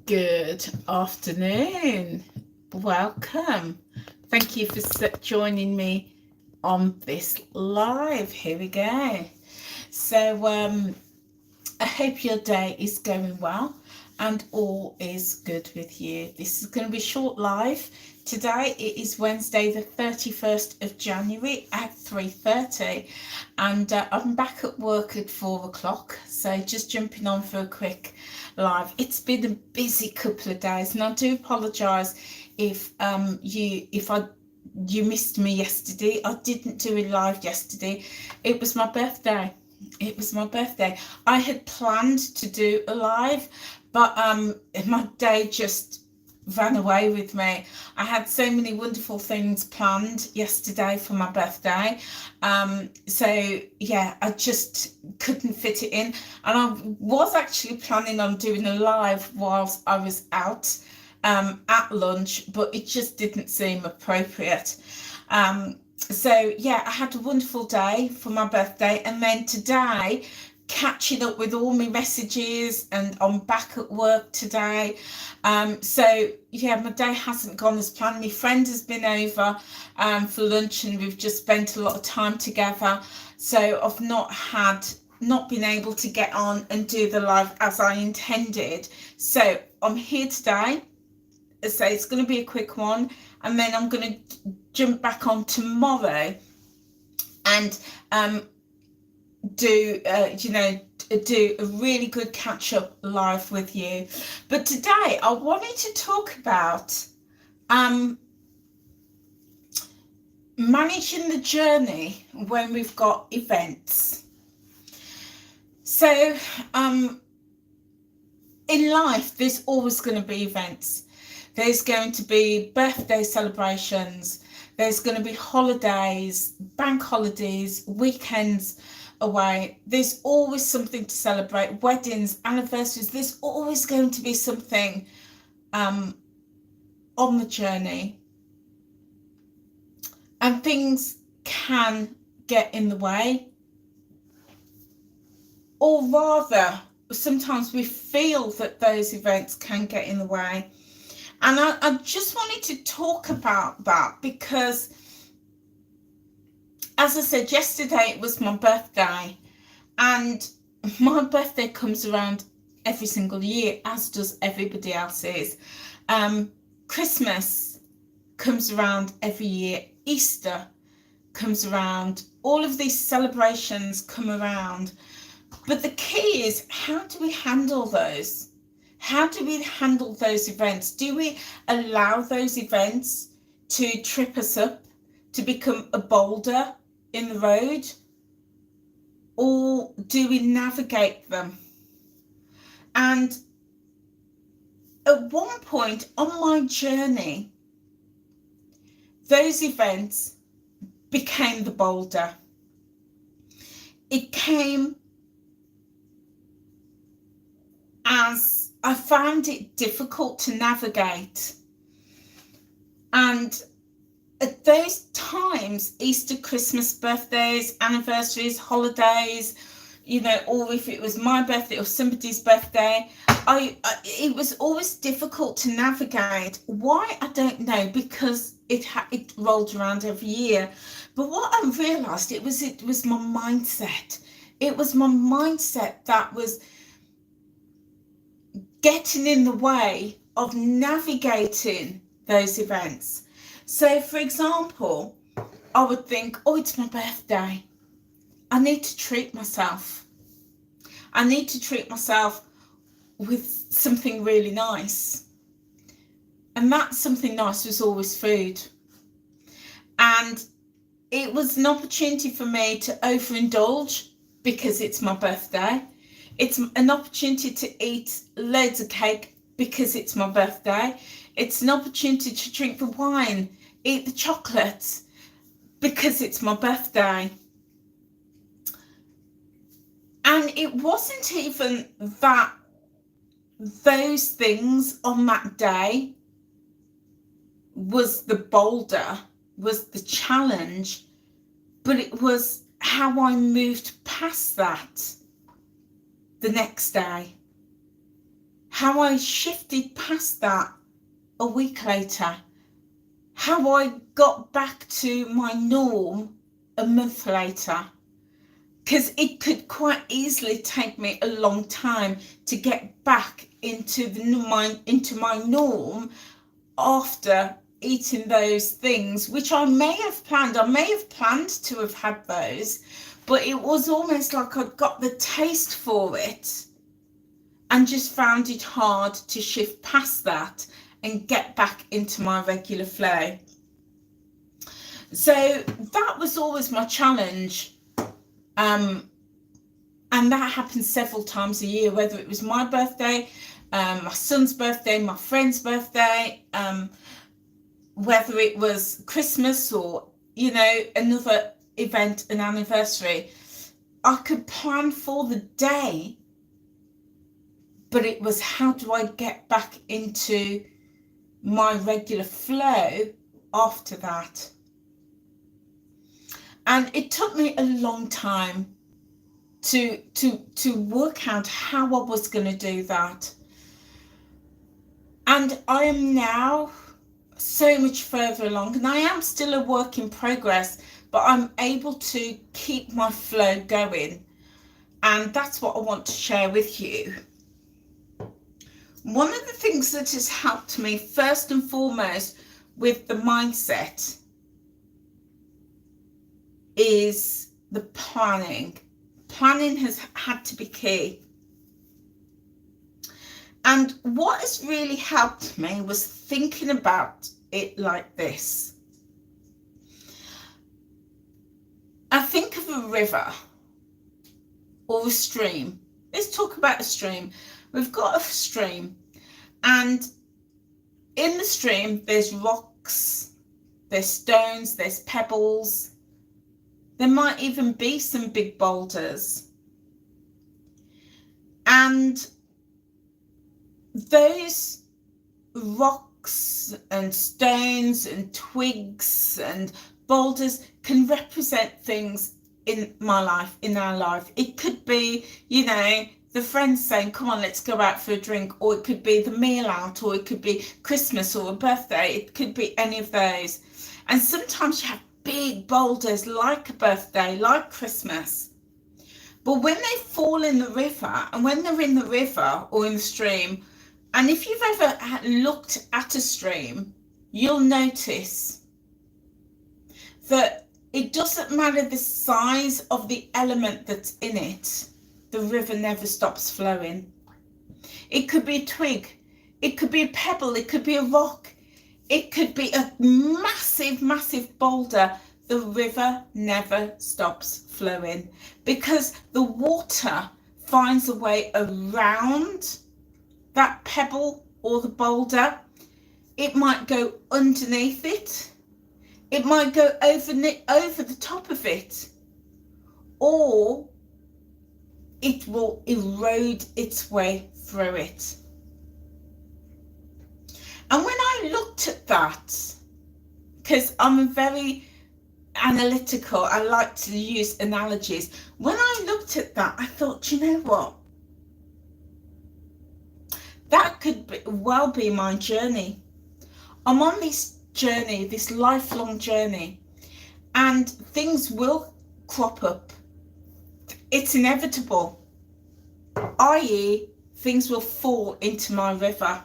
Good afternoon. Welcome. Thank you for joining me on this live. Here we go. So I hope your day is going well and all is good with you. This is going to be a short live. Today it is Wednesday the 31st of January at 3:30 and I'm back at work at 4 o'clock, so just jumping on for a quick live. It's been a busy couple of days and I do apologise if you missed me yesterday. I didn't do a live yesterday. It was my birthday. I had planned to do a live, but my day just ran away with me. I had so many wonderful things planned yesterday for my birthday, so yeah, I just couldn't fit it in, and I was actually planning on doing a live whilst I was out at lunch, but it just didn't seem appropriate. So yeah, I had a wonderful day for my birthday, and then today catching up with all my messages, and I'm back at work today. So yeah, my day hasn't gone as planned. My friend has been over for lunch and we've just spent a lot of time together, so I've not been able to get on and do the live as I intended. So I'm here today. So it's going to be a quick one, and then I'm going to jump back on tomorrow and do a really good catch-up live with you. But today I wanted to talk about managing the journey when we've got events. So in life there's always going to be events. There's going to be birthday celebrations, there's going to be holidays, bank holidays, weekends away. There's always something to celebrate. Weddings, anniversaries, there's always going to be something on the journey, and things can get in the way, or rather sometimes we feel that those events can get in the way. And I just wanted to talk about that because, as I said yesterday, it was my birthday, and my birthday comes around every single year, as does everybody else's. Christmas comes around every year. Easter comes around. All of these celebrations come around. But the key is, how do we handle those? How do we handle those events? Do we allow those events to trip us up, to become a boulder in the road, or do we navigate them? And at one point on my journey, those events became the boulder. It came as I found it difficult to navigate. And at those times, Easter, Christmas, birthdays, anniversaries, holidays, or if it was my birthday or somebody's birthday, it was always difficult to navigate. Why? I don't know, because it rolled around every year. But what I realised, it was my mindset. It was my mindset that was getting in the way of navigating those events. So for example, I would think, oh, it's my birthday, I need to treat myself. I need to treat myself with something really nice. And that something nice was always food. And it was an opportunity for me to overindulge because it's my birthday. It's an opportunity to eat loads of cake because it's my birthday. It's an opportunity to drink the wine, eat the chocolates because it's my birthday. And it wasn't even that those things on that day was the boulder, was the challenge, but it was how I moved past that the next day. how I shifted past that a week later, how I got back to my norm a month later, because it could quite easily take me a long time to get back into my norm after eating those things, which I may have planned. I may have planned to have had those, but it was almost like I got the taste for it and just found it hard to shift past that and get back into my regular flow. So that was always my challenge. And that happened several times a year, whether it was my birthday, my son's birthday, my friend's birthday, whether it was Christmas or, you know, another event, an anniversary. I could plan for the day, but it was, how do I get back into my regular flow after that? And it took me a long time to work out how I was going to do that. And I am now so much further along, and I am still a work in progress, but I'm able to keep my flow going. And that's what I want to share with you. One of the things that has helped me first and foremost with the mindset is the planning. Planning has had to be key. And what has really helped me was thinking about it like this. I think of a river or a stream. Let's talk about a stream. We've got a stream, and in the stream there's rocks, there's stones, there's pebbles. There might even be some big boulders. And those rocks and stones and twigs and boulders can represent things in my life, in our life. It could be, you know, the friends saying, come on, let's go out for a drink, or it could be the meal out, or it could be Christmas or a birthday. It could be any of those. And sometimes you have big boulders like a birthday, like Christmas. But when they fall in the river, and when they're in the river or in the stream, and if you've ever looked at a stream, you'll notice that it doesn't matter the size of the element that's in it, the river never stops flowing. It could be a twig, it could be a pebble, it could be a rock, it could be a massive, massive boulder. The river never stops flowing because the water finds a way around that pebble or the boulder. It might go underneath it, it might go over the top of it, or it will erode its way through it. And when I looked at that, because I'm very analytical, I like to use analogies. When I looked at that, I thought, you know what? That could well be my journey. I'm on this journey, this lifelong journey, and things will crop up. It's inevitable, i.e., things will fall into my river.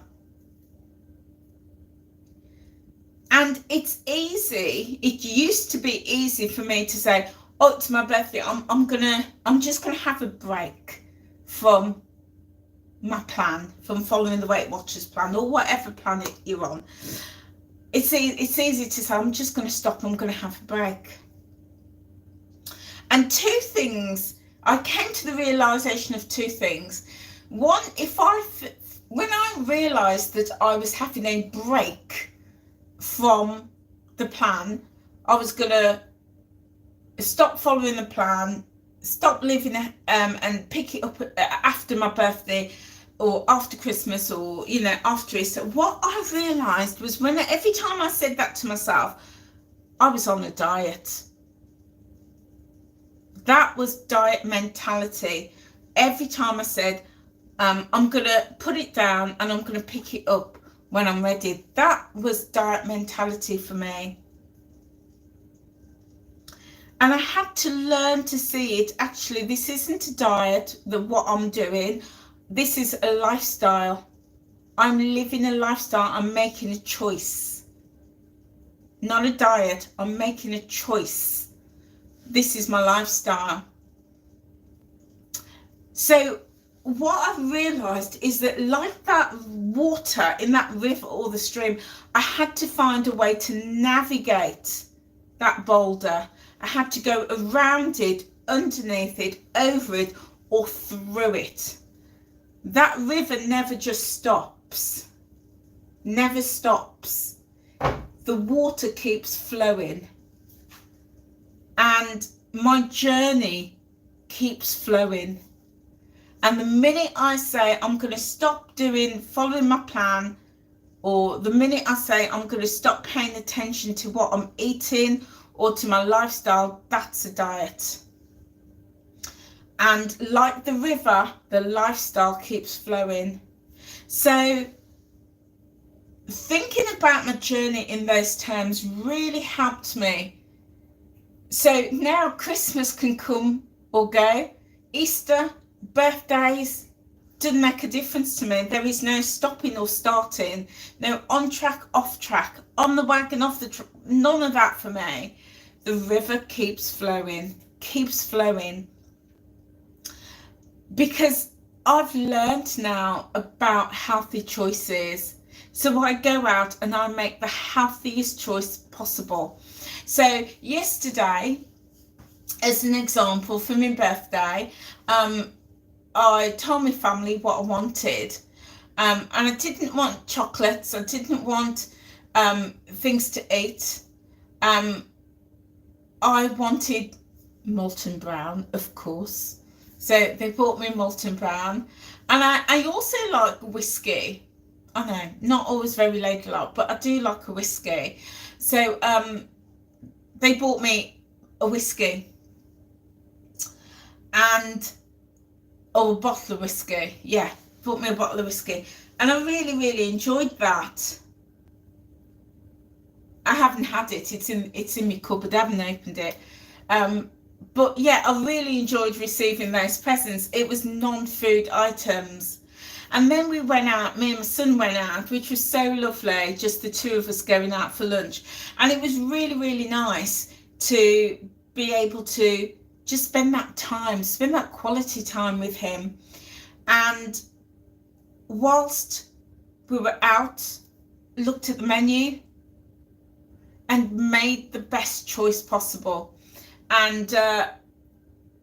And it's easy, it used to be easy for me to say, oh, it's my birthday, I'm just gonna have a break from my plan, from following the Weight Watchers plan or whatever plan you're on. It's easy to say, I'm just going to stop, I'm going to have a break. And two things, I came to the realization of two things. One, when I realized that I was having a break from the plan, I was going to stop following the plan, stop living and pick it up after my birthday or after Christmas, or, you know, after Easter. What I realized was every time I said that to myself, I was on a diet. That was diet mentality. Every time I said, I'm going to put it down and I'm going to pick it up when I'm ready. That was diet mentality for me. And I had to learn to see it. Actually, this isn't a diet, what I'm doing. This is a lifestyle. I'm living a lifestyle. I'm making a choice. Not a diet. I'm making a choice. This is my lifestyle. So what I've realised is that, like that water in that river or the stream, I had to find a way to navigate that boulder. I had to go around it, underneath it, over it, or through it. That river never just stops. Never stops. The water keeps flowing. And my journey keeps flowing. And the minute I say I'm going to stop following my plan, or the minute I say I'm going to stop paying attention to what I'm eating or to my lifestyle, that's a diet. And like the river, the lifestyle keeps flowing. So thinking about my journey in those terms really helped me. So now Christmas can come or go, Easter, birthdays, doesn't make a difference to me. There is no stopping or starting, no on track, off track, on the wagon, off the track, none of that for me. The river keeps flowing, because I've learned now about healthy choices. So I go out and I make the healthiest choice possible. So yesterday, as an example, for my birthday, I told my family what I wanted, and I didn't want chocolates. I didn't want things to eat. I wanted molten brown, of course. So they bought me molten brown, and I also like whiskey. I know, not always very ladylike, but I do like a whiskey. So they bought me a whiskey and a bottle of whiskey. Yeah, bought me a bottle of whiskey, and I really enjoyed that. I haven't had it. It's in my cupboard. I haven't opened it. But yeah, I really enjoyed receiving those presents. It was non-food items. And then we went out, me and my son went out, which was so lovely, just the two of us going out for lunch. And it was really nice to be able to just spend that quality time with him. And whilst we were out, looked at the menu and made the best choice possible. And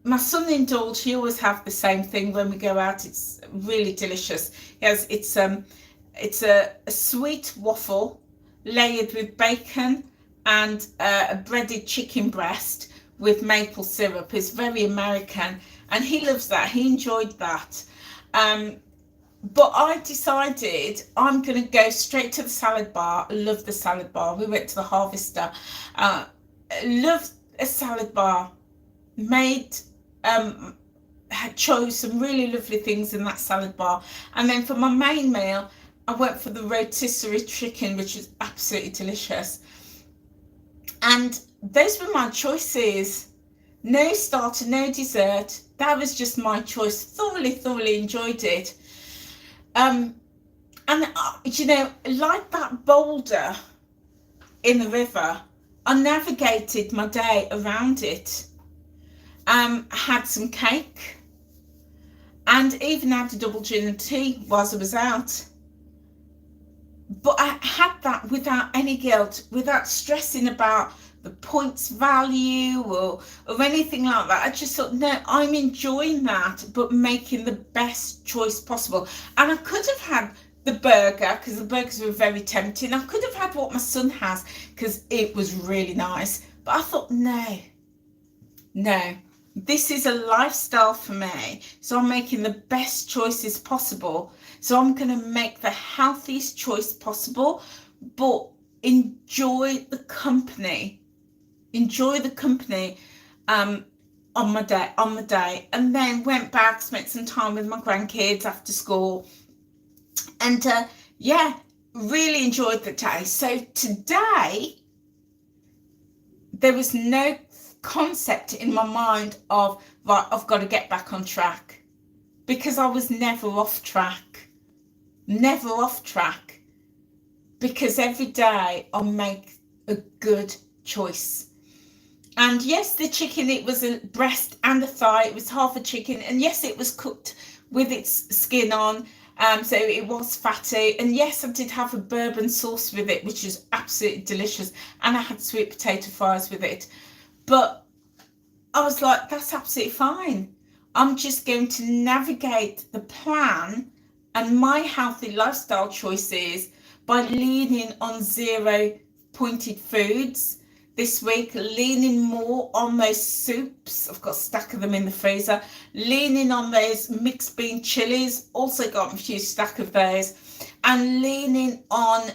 my son indulged. He always have the same thing when we go out. It's really delicious. It's a sweet waffle layered with bacon and a breaded chicken breast with maple syrup. It's very American, and he loves that. He enjoyed that. But I decided I'm going to go straight to the salad bar. I love the salad bar. We went to the Harvester. Love a salad bar. Chose some really lovely things in that salad bar. And then for my main meal, I went for the rotisserie chicken, which is absolutely delicious. And those were my choices. No starter, no dessert. That was just my choice. Thoroughly enjoyed it. And you know, like that boulder in the river, I navigated my day around it. Had some cake and even had a double gin and tea whilst I was out. But I had that without any guilt, without stressing about the points value or anything like that. I just thought, no, I'm enjoying that, but making the best choice possible. And I could have had the burger, because the burgers were very tempting. I could have had what my son has, because it was really nice. But I thought, no, this is a lifestyle for me. So I'm making the best choices possible. So I'm going to make the healthiest choice possible, but enjoy the company. on my day, and then went back, spent some time with my grandkids after school, and yeah, really enjoyed the day. So today there was no concept in my mind of, right, I've got to get back on track, because I was never off track, because every day I'll make a good choice. And yes, the chicken, it was a breast and a thigh, it was half a chicken, and yes, it was cooked with its skin on, so it was fatty, and yes, I did have a bourbon sauce with it, which is absolutely delicious, and I had sweet potato fries with it. But I was like, that's absolutely fine. I'm just going to navigate the plan and my healthy lifestyle choices by leaning on zero pointed foods this week, leaning more on those soups. I've got a stack of them in the freezer. Leaning on those mixed bean chilies, also got a few stack of those, and leaning on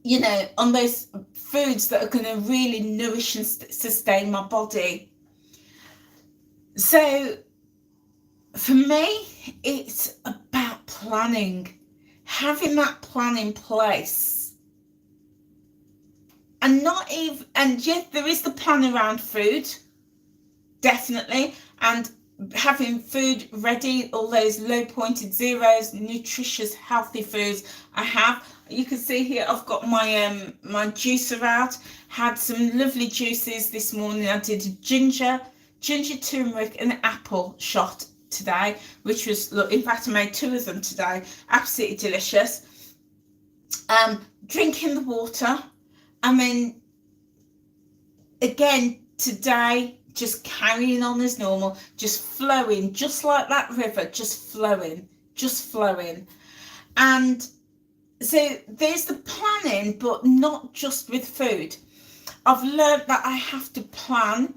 you know, on those foods that are going to really nourish and sustain my body. So for me, it's about planning, having that plan in place. And not even, and yes, there is the plan around food, definitely, and having food ready, all those low pointed zeros, nutritious, healthy foods I have. You can see here I've got my my juicer out. Had some lovely juices this morning. I did a ginger, turmeric and apple shot today, which was, look, in fact I made 2 of them today, absolutely delicious. Drinking the water, and then again today just carrying on as normal, just flowing, just like that river, just flowing. And so there's the planning, but not just with food. I've learned that I have to plan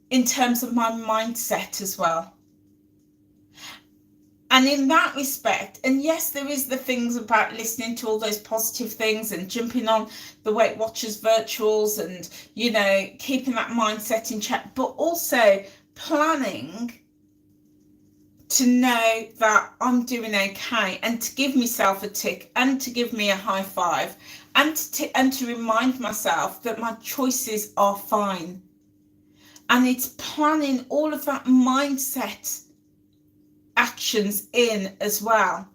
in terms of my mindset as well. And in that respect, and yes, there is the things about listening to all those positive things and jumping on the Weight Watchers virtuals and, you know, keeping that mindset in check, but also planning to know that I'm doing okay, and to give myself a tick, and to give me a high five, and to remind myself that my choices are fine. And it's planning all of that mindset actions in as well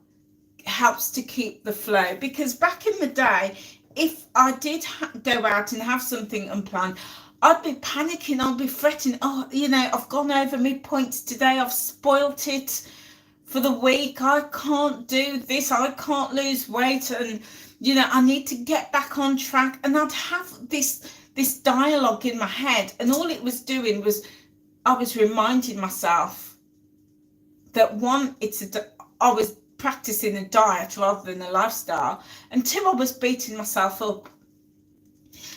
helps to keep the flow. Because back in the day, if I did go out and have something unplanned, I'd be panicking, I'd be fretting, oh, you know, I've gone over my points today, I've spoilt it for the week, I can't do this, I can't lose weight, and, you know, I need to get back on track. And I'd have this dialogue in my head, and all it was doing was I was reminding myself that, one, I was practicing a diet rather than a lifestyle, and 2, I was beating myself up.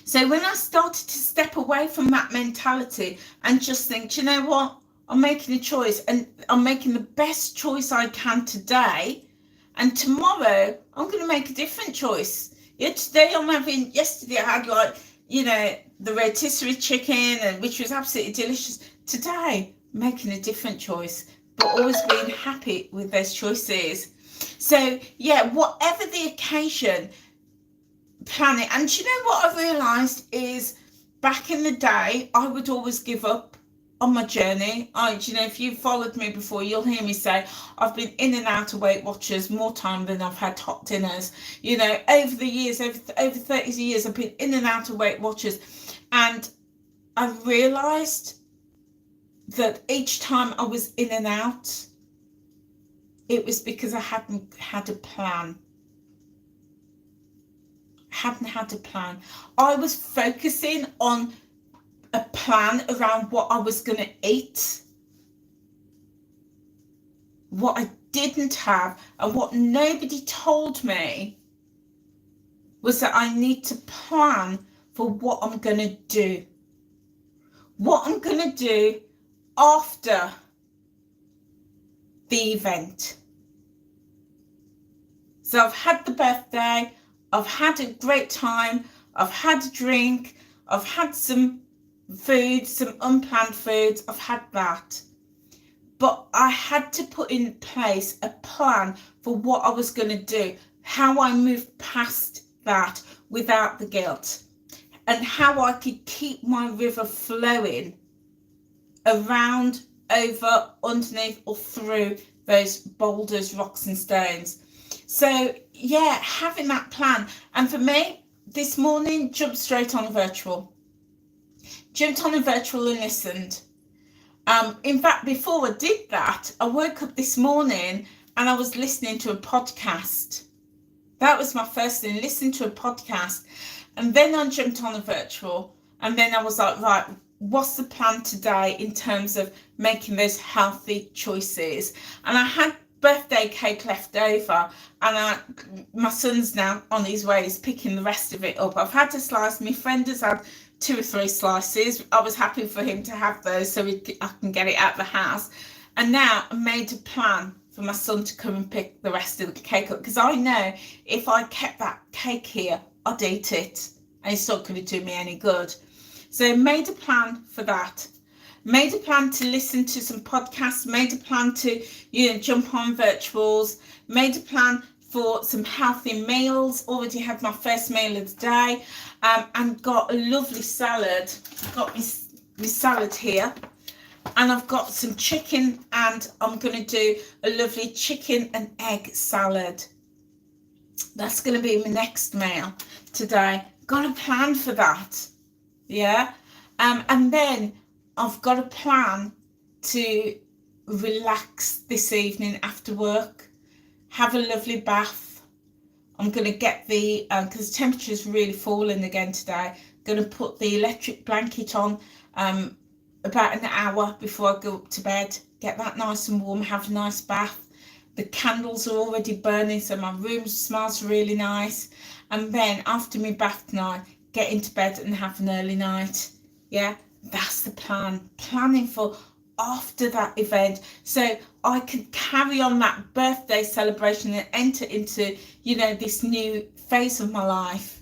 So when I started to step away from that mentality and just think, you know what, I'm making a choice, and I'm making the best choice I can today, and tomorrow I'm going to make a different choice. Yeah, today yesterday I had, like, you know, the rotisserie chicken, and which was absolutely delicious. Today, making a different choice, but always being happy with those choices. So yeah, whatever the occasion, plan it. And you know what I've realised is, back in the day, I would always give up on my journey. You know, if you've followed me before, you'll hear me say I've been in and out of Weight Watchers more time than I've had hot dinners. You know, over the years, over 30 years, I've been in and out of Weight Watchers, and I realised that each time I was in and out, it was because I hadn't had a plan. I was focusing on a plan around what I was going to eat. What I didn't have, and what nobody told me, was that I need to plan for what I'm going to do. What I'm going to do after the event. So I've had the birthday, I've had a great time, I've had a drink, I've had some foods, some unplanned foods. I've had that. But I had to put in place a plan for what I was going to do, how I moved past that without the guilt, and how I could keep my river flowing around, over, underneath, or through those boulders, rocks and stones. So yeah, having that plan. And for me, this morning, jumped straight on a virtual. Jumped on a virtual and listened. In fact, before I did that, I woke up this morning and I was listening to a podcast. That was my first thing, listen to a podcast. And then I jumped on a virtual, and then I was like, right, what's the plan today in terms of making those healthy choices? And I had birthday cake left over, and my son's now on his way, he's picking the rest of it up. I've had a slice, my friend has had 2 or 3 slices. I was happy for him to have those so I can get it out of the house. And now I made a plan for my son to come and pick the rest of the cake up, because I know if I kept that cake here, I'd eat it and it's not going to do me any good. So made a plan for that. Made a plan to listen to some podcasts, made a plan to, jump on virtuals, made a plan for some healthy meals. Already had my first meal of the day, and got a lovely salad. Got my salad here, and I've got some chicken, and I'm going to do a lovely chicken and egg salad. That's going to be my next meal today. Got a plan for that, yeah. And then I've got a plan to relax this evening after work, have a lovely bath. I'm going to get because the temperature's really falling again today, going to put the electric blanket on about an hour before I go up to bed, get that nice and warm, have a nice bath. The candles are already burning, so my room smells really nice. And then after my bath tonight, get into bed and have an early night. Yeah, that's the plan. Planning for after that event, so I could carry on that birthday celebration and enter into, this new phase of my life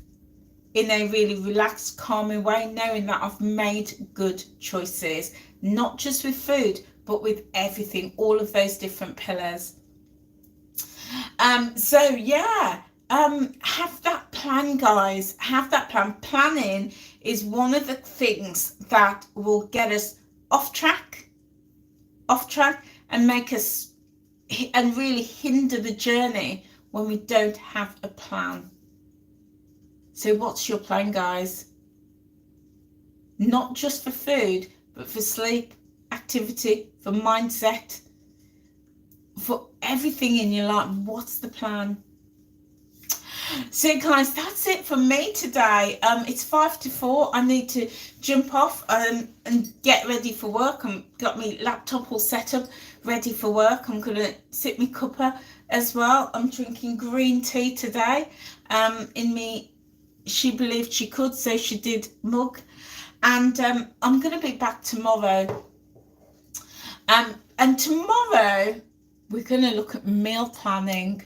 in a really relaxed, calming way, knowing that I've made good choices, not just with food, but with everything, all of those different pillars. So yeah, have that plan, guys. Have that plan. Planning is one of the things that will get us off track and make us and really hinder the journey when we don't have a plan. So what's your plan, guys? Not just for food, but for sleep, activity, for mindset, for everything in your life. What's the plan? So guys, that's it for me today. It's 5 to 4. I need to jump off and get ready for work. I've got my laptop all set up, ready for work. I'm going to sip my cuppa as well. I'm drinking green tea today in me She Believed She Could, so she did mug. And I'm going to be back tomorrow. And tomorrow we're going to look at meal planning.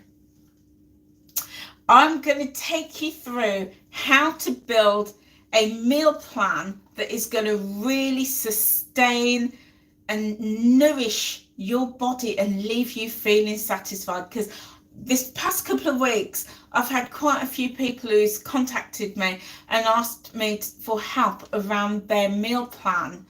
I'm going to take you through how to build a meal plan that is going to really sustain and nourish your body and leave you feeling satisfied. Because this past couple of weeks, I've had quite a few people who's contacted me and asked me for help around their meal plan.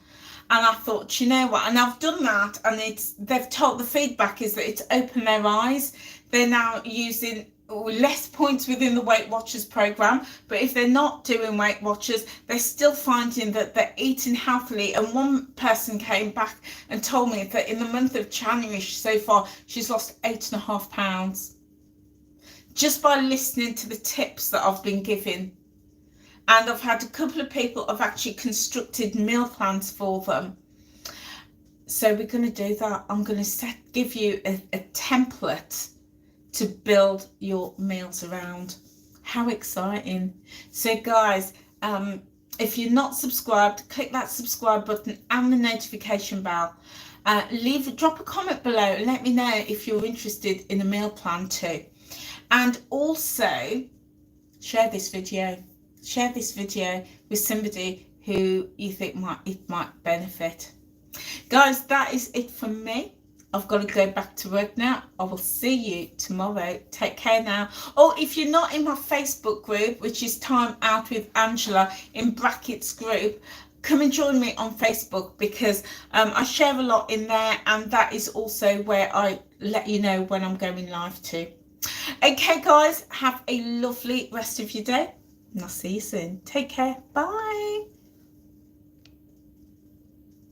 And I thought, you know what? And I've done that, and they've told, the feedback is that it's opened their eyes. They're now using less points within the Weight Watchers program, but if they're not doing Weight Watchers, they're still finding that they're eating healthily. And one person came back and told me that in the month of January so far, she's lost 8.5 pounds just by listening to the tips that I've been giving. And I've had a couple of people have actually constructed meal plans for them. So we're going to do that. I'm going to give you a template to build your meals around. How exciting. So guys, if you're not subscribed, click that subscribe button and the notification bell. Drop a comment below and let me know if you're interested in a meal plan too. And also share this video with somebody who you think it might benefit. Guys, that is it from me. I've got to go back to work now. I will see you tomorrow. Take care now. Oh, if you're not in my Facebook group, which is Time Out with Angela in brackets group, come and join me on Facebook, because I share a lot in there, and that is also where I let you know when I'm going live too. Okay, guys, have a lovely rest of your day, and I'll see you soon. Take care. Bye.